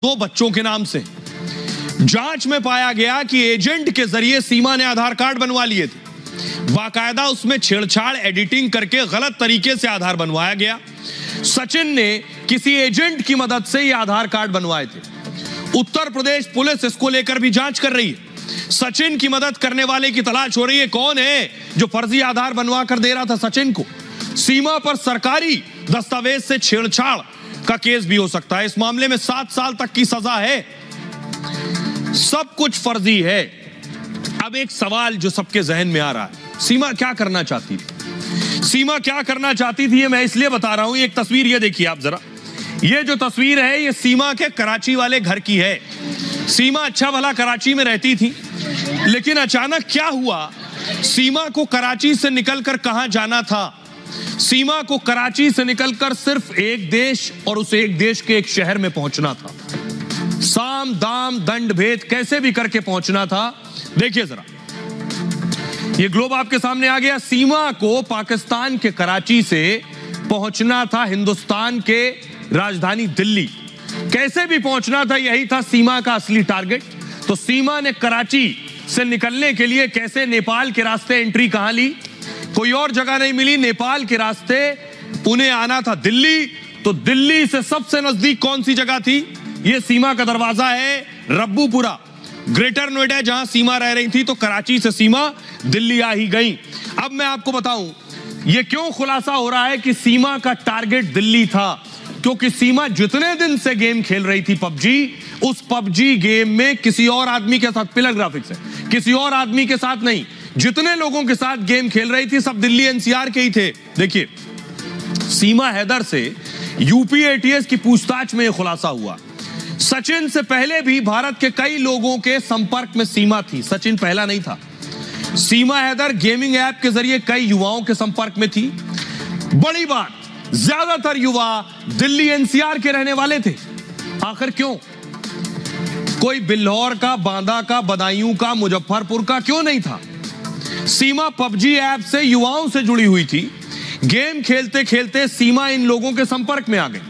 दो बच्चों के नाम से। जांच में पाया गया कि एजेंट के जरिए सीमा ने आधार कार्ड बनवा लिए थे। बाकायदा उसमें छेड़छाड़ एडिटिंग करके गलत तरीके से आधार बनवाया गया। सचिन ने किसी एजेंट की मदद से ये आधार कार्ड बनवाए थे। उत्तर प्रदेश पुलिस इसको लेकर भी जांच कर रही है। सचिन की मदद करने वाले की तलाश हो रही है। कौन है जो फर्जी आधार बनवा कर दे रहा था सचिन को? सीमा पर सरकारी दस्तावेज से छेड़छाड़ का केस भी हो सकता है। इस मामले में 7 साल तक की सजा है। सब कुछ फर्जी है। अब एक सवाल जो सबके जहन में आ रहा है, सीमा क्या करना चाहती थी? सीमा क्या करना चाहती थी ये मैं इसलिए बता रहा हूं। एक तस्वीर ये देखिए आप जरा। ये जो तस्वीर है ये सीमा के कराची वाले घर की है। सीमा अच्छा भला कराची में रहती थी, लेकिन अचानक क्या हुआ, सीमा को कराची से निकलकर कहां जाना था? सीमा को कराची से निकलकर सिर्फ एक देश और उस एक देश के एक शहर में पहुंचना था। साम दाम दंड भेद कैसे भी करके पहुंचना था। देखिए जरा, ये ग्लोब आपके सामने आ गया। सीमा को पाकिस्तान के कराची से पहुंचना था हिंदुस्तान के राजधानी दिल्ली। कैसे भी पहुंचना था, यही था सीमा का असली टारगेट। तो सीमा ने कराची से निकलने के लिए कैसे नेपाल के रास्ते एंट्री कहां ली? कोई और जगह नहीं मिली, नेपाल के रास्ते उन्हें आना था दिल्ली। तो दिल्ली से सबसे नजदीक कौन सी जगह थी? यह सीमा का दरवाजा है रब्बूपुरा, ग्रेटर नोएडा, जहां सीमा रह रही थी। तो कराची से सीमा दिल्ली आ ही गई। अब मैं आपको बताऊं यह क्यों खुलासा हो रहा है कि सीमा का टारगेट दिल्ली था। क्योंकि सीमा जितने दिन से गेम खेल रही थी पबजी, उस पबजी गेम में किसी और आदमी के साथ, पिलर ग्राफिक्स है, किसी और आदमी के साथ नहीं, जितने लोगों के साथ गेम खेल रही थी सब दिल्ली एनसीआर के ही थे। देखिए, सीमा हैदर से यूपी एटीएस की पूछताछ में यह खुलासा हुआ। सचिन से पहले भी भारत के कई लोगों के संपर्क में सीमा थी। सचिन पहला नहीं था। सीमा हैदर गेमिंग ऐप के जरिए कई युवाओं के संपर्क में थी। बड़ी बात, ज्यादातर युवा दिल्ली एनसीआर के रहने वाले थे। आखिर क्यों? कोई बिल्हौर का, बांदा का, बदायूं का, मुजफ्फरपुर का क्यों नहीं था? सीमा पबजी ऐप से युवाओं से जुड़ी हुई थी। गेम खेलते खेलते सीमा इन लोगों के संपर्क में आ गई।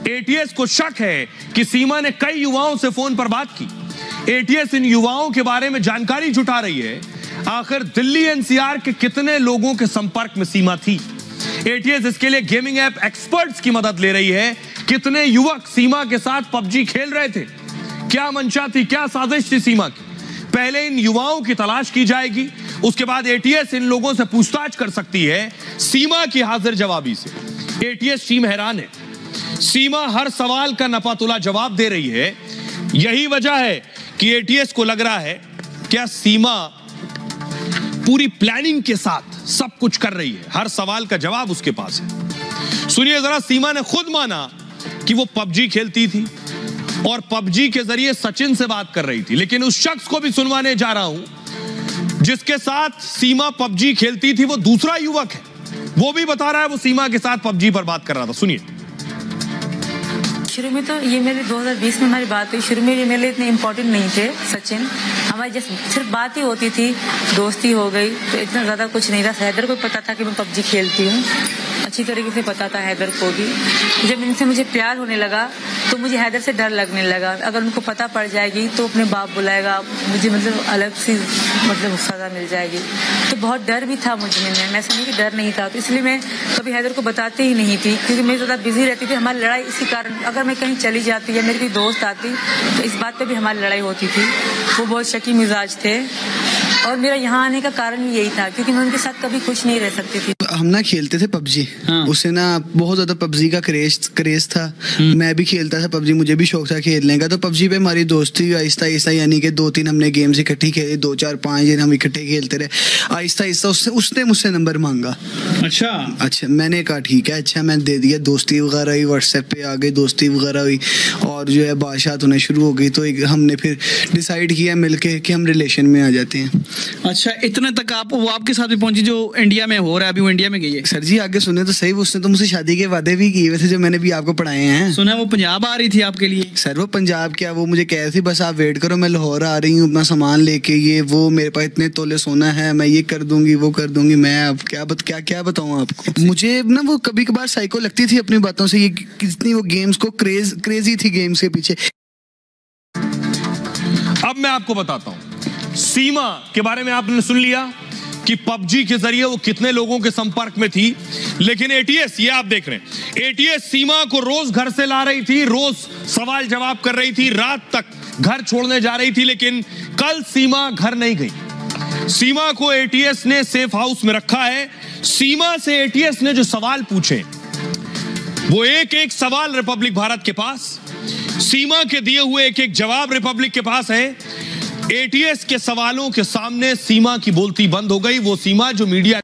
एटीएस को शक है कि सीमा ने कई युवाओं से फोन पर बात की। एटीएस इन युवाओं के बारे में जानकारी जुटा रही है। आखिर दिल्ली एनसीआर के कितने लोगों के संपर्क में सीमा थी? एटीएस इसके लिए गेमिंग ऐप एक्सपर्ट्स की मदद ले रही है। कितने युवक सीमा के साथ पबजी खेल रहे थे? क्या मंशा थी, क्या साजिश थी सीमा की? पहले इन युवाओं की तलाश की जाएगी, उसके बाद एटीएस इन लोगों से पूछताछ कर सकती है सीमा की हाजिर जवाबी से। एटीएस टीम हैरान है। सीमा हर सवाल का नपातुला जवाब दे रही है। यही वजह है कि एटीएस को लग रहा है क्या सीमा पूरी प्लानिंग के साथ सब कुछ कर रही है। हर सवाल का जवाब उसके पास है। सुनिए जरा, सीमा ने खुद माना कि वो पबजी खेलती थी और पबजी के जरिए सचिन से बात कर रही थी। लेकिन उस शख्स को भी सुनवाने जा रहा हूं जिसके साथ सीमा पबजी खेलती थी, वो दूसरा युवक है। वो भी बता रहा है वो सीमा के साथ पबजी पर बात कर रहा था। सुनिए। शुरू में तो ये मेरे 2020 में हमारी बात हुई। शुरू में ये मेरे लिए इतने इम्पोर्टेंट नहीं थे सचिन। हमारी जस्ट सिर्फ बात ही होती थी, दोस्ती हो गई, तो इतना ज़्यादा कुछ नहीं था। हैदर को पता था कि मैं पबजी खेलती हूँ, अच्छी तरीके से पता था हैदर को भी। जब इनसे मुझे प्यार होने लगा तो मुझे हैदर से डर लगने लगा। अगर उनको पता पड़ जाएगी तो अपने बाप बुलाएगा, मुझे मतलब अलग सी मतलब सज़ा मिल जाएगी। तो बहुत डर भी था मुझ में। मैं ऐसा नहीं कि डर नहीं था, तो इसलिए मैं कभी हैदर को बताती ही नहीं थी, क्योंकि मैं ज़्यादा बिजी रहती थी। हमारी लड़ाई इसी कारण, अगर मैं कहीं चली जाती या मेरी कोई दोस्त आती तो इस बात पे भी हमारी लड़ाई होती थी। वो बहुत शकी मिजाज थे और मेरा यहाँ आने का कारण भी यही था, क्योंकि मैं उनके साथ कभी खुश नहीं रह सकती थी। हम ना खेलते थे पबजी। हाँ। उससे ना बहुत ज्यादा पबजी का क्रेज था। मैं भी खेलता था पबजी, मुझे भी शौक था खेलने का। तो पबजी पे हमारी दोस्ती आहिस्ता आहिस्ता, यानी कि 2-3 हमने गेम्स इकट्ठी खेले, 2-4-5 दिन हम इकट्ठे खेलते रहे। आहिस्ता आहिस्ता उसने मुझसे नंबर मांगा। अच्छा मैंने कहा ठीक है, अच्छा मैं दे दिया। दोस्ती वगैरह हुई, व्हाट्सएप पे आ गई, दोस्ती वगैरह हुई और जो है बातचीत होना शुरू हो गई। तो हमने फिर डिसाइड किया मिलके कि हम रिलेशन में आ जाते हैं। अच्छा, इतने तक वो आपके साथ भी पहुंची जो इंडिया में हो रहा है? अभी वो इंडिया में गई है। सर जी आगे सुने तो सही, उसने तो मुझसे शादी के वादे भी किए हुए थे जो मैंने भी आपको पढ़ाए हैं। सुना वो पंजाब आ रही थी आपके लिए? सर वो पंजाब क्या, वो मुझे कह रही थी बस आप वेट करो, मैं लाहौर आ रही हूँ अपना सामान लेके, ये वो मेरे पास इतने तोले सोना है, मैं ये कर दूंगी वो कर दूंगी। मैं अब क्या बताऊँ आपको। मुझे ना वो कभी कभार साइको लगती थी अपनी बातों से। ये कितनी वो गेम्स को क्रेजी थी गेम्स के पीछे। अब मैं आपको बताता हूं, सीमा के बारे में आपने सुन लिया कि पबजी के जरिए वो कितने लोगों के संपर्क में थी। लेकिन एटीएस, ये आप देख रहे हैं, एटीएस सीमा को रोज घर से ला रही थी, रोज सवाल जवाब कर रही थी, रात तक घर छोड़ने जा रही थी। लेकिन कल सीमा घर नहीं गई। सीमा को एटीएस ने सेफ हाउस में रखा है। सीमा से एटीएस ने जो सवाल पूछे, वो एक एक सवाल रिपब्लिक भारत के पास, सीमा के दिए हुए एक एक जवाब रिपब्लिक के पास है। एटीएस के सवालों के सामने सीमा की बोलती बंद हो गई। वो सीमा जो मीडिया